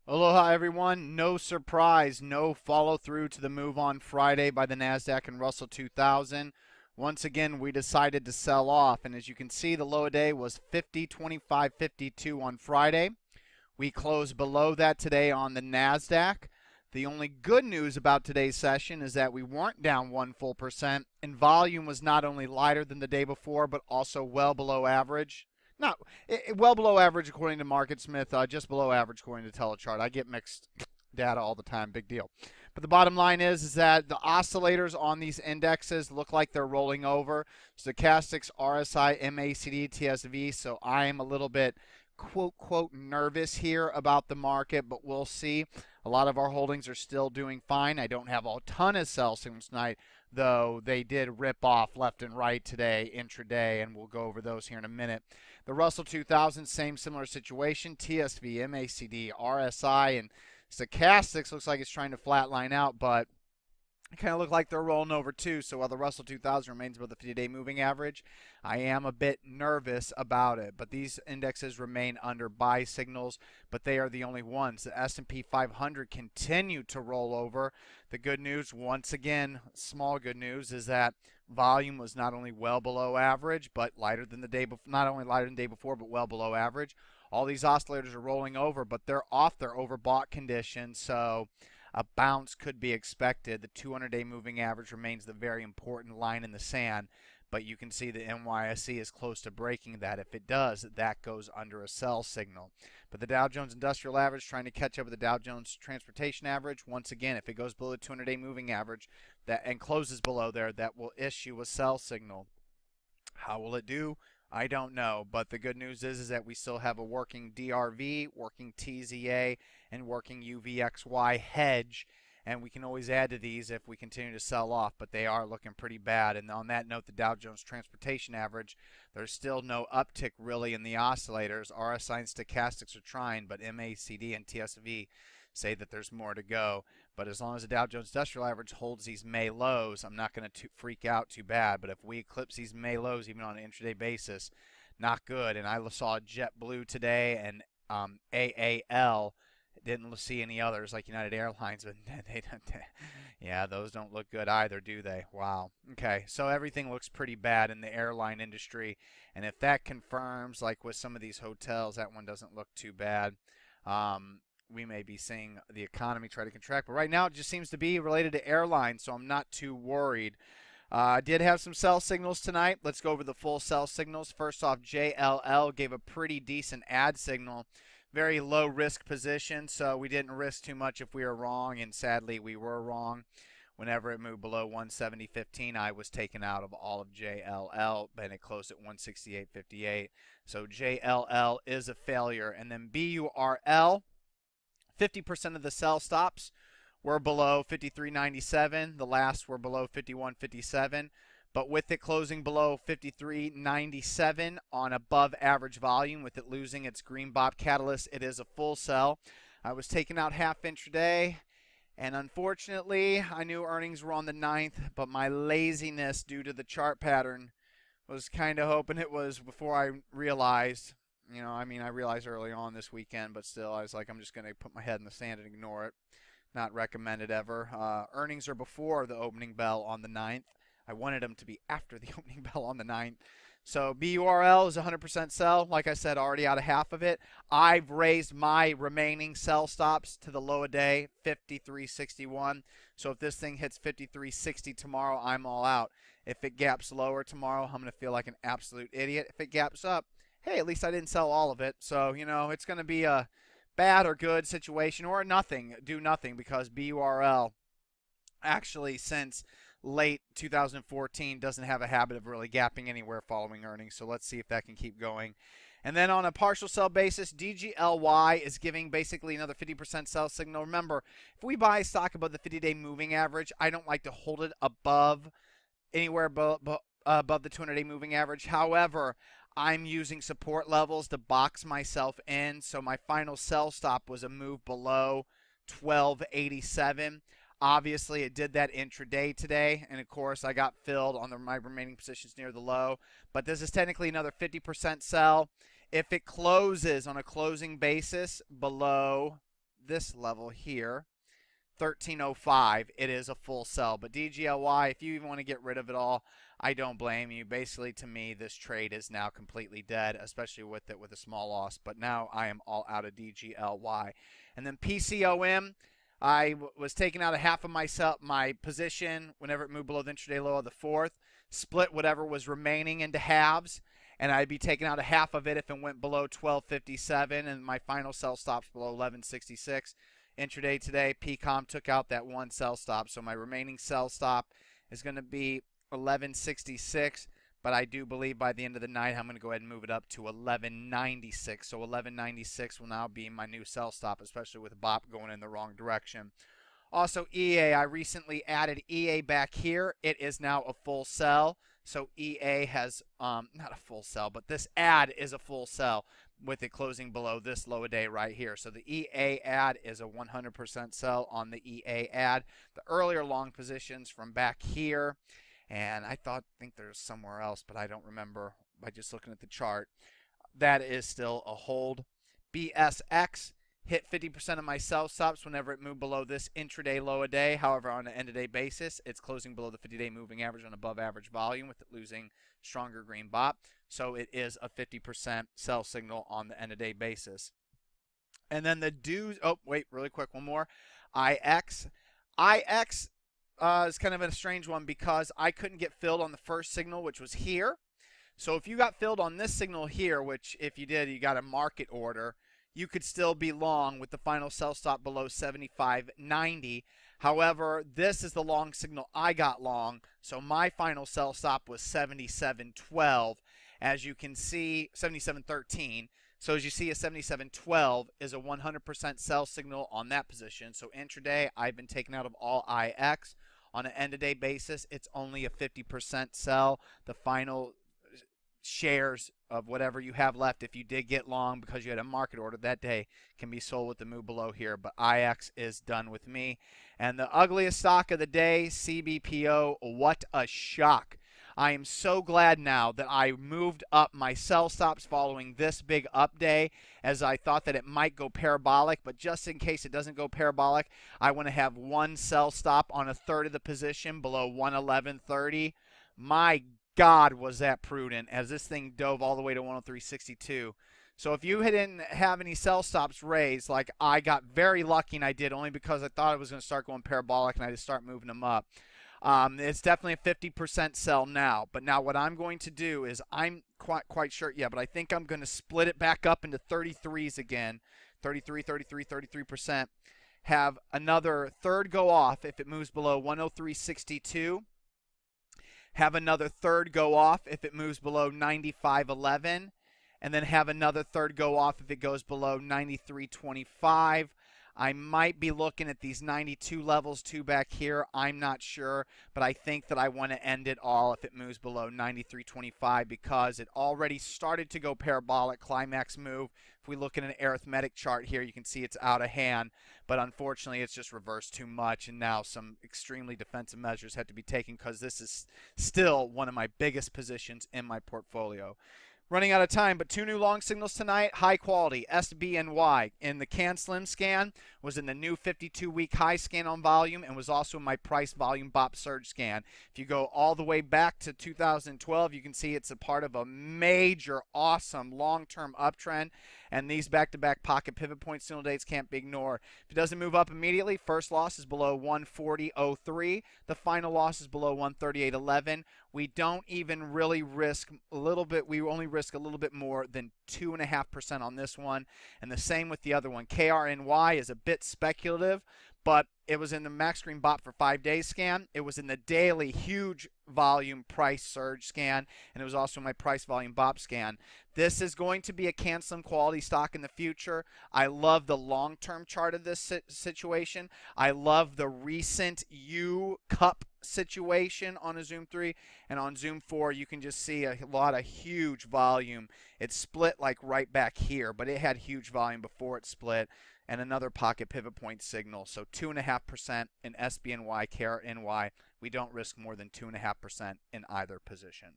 Aloha, everyone. No surprise, no follow through to the move on Friday by the NASDAQ and Russell 2000. Once again, we decided to sell off. And as you can see, the low day was 50.2552 on Friday. We closed below that today on the NASDAQ. The only good news about today's session is that we weren't down 1 full percent, and volume was not only lighter than the day before, but also well below average. Not well below average according to MarketSmith, just below average according to Telechart. I get mixed data all the time, big deal. But the bottom line is that the oscillators on these indexes look like they're rolling over. Stochastics, RSI, MACD, TSV. So I am a little bit quote nervous here about the market, but we'll see. A lot of our holdings are still doing fine. I don't have a ton of sell signals tonight, though they did rip off left and right today intraday, and we'll go over those here in a minute. The Russell 2000, same similar situation. TSV, MACD, RSI, and Stochastics looks like it's trying to flatline out, but it kind of look like they're rolling over too. So while the Russell 2000 remains above the 50-day moving average, I am a bit nervous about it. But these indexes remain under buy signals, but they are the only ones. The S&P 500 continue to roll over. The good news, once again, small good news, is that volume was not only well below average, but lighter than the day before. Not only lighter than the day before, but well below average. All these oscillators are rolling over, but they're off their overbought condition. So a bounce could be expected. The 200-day moving average remains the very important line in the sand, but you can see the NYSE is close to breaking that. If it does, that goes under a sell signal. But the Dow Jones Industrial Average trying to catch up with the Dow Jones Transportation Average. Once again, if it goes below the 200-day moving average and closes below there, that will issue a sell signal. How will it do? I don't know, but the good news is that we still have a working DRV, working TZA, and working UVXY hedge, and we can always add to these if we continue to sell off, but they are looking pretty bad. And on that note, the Dow Jones Transportation Average, there's still no uptick really in the oscillators. RSI and Stochastics are trying, but MACD and TSV say that there's more to go. But as long as the Dow Jones Industrial Average holds these May lows, I'm not going to freak out too bad. But if we eclipse these May lows, even on an intraday basis, not good. And I saw JetBlue today and AAL. Didn't see any others like United Airlines, but they don't. Yeah, those don't look good either, do they? Wow. Okay, so everything looks pretty bad in the airline industry, and if that confirms, like with some of these hotels, that one doesn't look too bad. We may be seeing the economy try to contract. But right now, it just seems to be related to airlines, so I'm not too worried. I did have some sell signals tonight. Let's go over the full sell signals. First off, JLL gave a pretty decent ad signal. Very low risk position, so we didn't risk too much if we were wrong, and sadly, we were wrong. Whenever it moved below 170.15, I was taken out of all of JLL, and it closed at 168.58. So JLL is a failure. And then BURL, 50% of the sell stops were below 53.97. The last were below 51.57. But with it closing below 53.97 on above average volume, with it losing its green bop catalyst, it is a full sell. I was taking out half intraday, and unfortunately, I knew earnings were on the 9th, but my laziness due to the chart pattern was kind of hoping it was before I realized. I realized early on this weekend, but still, I was like, I'm just going to put my head in the sand and ignore it. Not recommended ever. Earnings are before the opening bell on the 9th. I wanted them to be after the opening bell on the 9th. So BURL is 100% sell. Like I said, already out of half of it. I've raised my remaining sell stops to the low a day, 53.61. So if this thing hits 53.60 tomorrow, I'm all out. If it gaps lower tomorrow, I'm going to feel like an absolute idiot. If it gaps up, hey, at least I didn't sell all of it. So, it's going to be a bad or good situation or nothing, do nothing, because BURL actually since late 2014 doesn't have a habit of really gapping anywhere following earnings. So let's see if that can keep going. And then on a partial sell basis, DGLY is giving basically another 50% sell signal. Remember, if we buy stock above the 50-day moving average, I don't like to hold it above anywhere above the 200-day moving average. However, I'm using support levels to box myself in. So my final sell stop was a move below 1287. Obviously, it did that intraday today, and of course, I got filled on my remaining positions near the low. But this is technically another 50% sell. If it closes on a closing basis below this level here, 1305, it is a full sell. But DGLY, if you even want to get rid of it all, I don't blame you. Basically, to me, this trade is now completely dead, especially with it with a small loss. But now I am all out of DGLY. And then PCOM, I was taking out a half of my position whenever it moved below the intraday low of the 4th, split whatever was remaining into halves, and I'd be taking out a half of it if it went below 1257, and my final sell stops below 1166. Intraday today, PCOM took out that one sell stop, so my remaining sell stop is going to be 1166, but I do believe by the end of the night I'm going to go ahead and move it up to 1196. So 1196 will now be my new sell stop, especially with BOP going in the wrong direction. Also, EA, I recently added EA back here. It is now a full sell. So EA has, not a full sell, but this ad is a full sell with it closing below this low a day right here. So the EA ad is a 100% sell on the EA ad. The earlier long positions from back here, and I think there's somewhere else, but I don't remember by just looking at the chart. That is still a hold. BSX hit 50% of my sell stops whenever it moved below this intraday low a day. However, on an end-of-day basis, it's closing below the 50-day moving average on above average volume with it losing stronger green BOP. So it is a 50% sell signal on the end-of-day basis. And then the dues, oh, wait, really quick, one more. IX. IX is kind of a strange one because I couldn't get filled on the first signal, which was here. So if you got filled on this signal here, which if you did, you got a market order, you could still be long with the final sell stop below 75.90. However, this is the long signal I got long, so my final sell stop was 77.12. As you can see, 77.13. So as you see, a 77.12 is a 100% sell signal on that position. So intraday, I've been taken out of all IX. On an end-of-day basis, it's only a 50% sell. The final shares of whatever you have left, if you did get long because you had a market order that day, can be sold with the move below here. But IX is done with me. And the ugliest stock of the day, CBPO. What a shock. I am so glad now that I moved up my sell stops following this big up day, as I thought that it might go parabolic, but just in case it doesn't go parabolic, I want to have one sell stop on a third of the position below 111.30. My God, was that prudent, as this thing dove all the way to 103.62. So if you didn't have any sell stops raised, like I got very lucky, and I did only because I thought it was going to start going parabolic and I just start moving them up. It's definitely a 50% sell now. But now what I'm going to do is, I'm quite sure, yeah, but I think I'm going to split it back up into 33s again. 33, 33, 33%. Have another third go off if it moves below 103.62. Have another third go off if it moves below 95.11. And then have another third go off if it goes below 93.25. I might be looking at these 92 levels too back here. I'm not sure, but I think that I want to end it all if it moves below 93.25 because it already started to go parabolic, climax move. If we look at an arithmetic chart here, you can see it's out of hand, but unfortunately it's just reversed too much, and now some extremely defensive measures have to be taken because this is still one of my biggest positions in my portfolio. Running out of time, but two new long signals tonight. High quality, SBNY. In the CAN Slim scan, was in the new 52-week high scan on volume, and was also in my price volume BOP surge scan. If you go all the way back to 2012, you can see it's a part of a major, awesome, long-term uptrend, and these back-to-back pocket pivot point signal dates can't be ignored. If it doesn't move up immediately, first loss is below 140.03. The final loss is below 138.11. We don't even really risk a little bit. We only risk a little bit more than 2.5% on this one. And the same with the other one. KRNY is a bit speculative, but it was in the max green BOP for 5 days scan. It was in the daily huge volume price surge scan, and it was also my price volume BOP scan. This is going to be a CAN Slim quality stock in the future. I love the long-term chart of this situation. I love the recent U cup situation on a Zoom 3, and on Zoom 4 you can just see a lot of huge volume. It split like right back here, but it had huge volume before it split, and another pocket pivot point signal. So 2.5% in SBNY, KRNY. We don't risk more than 2.5% in either position.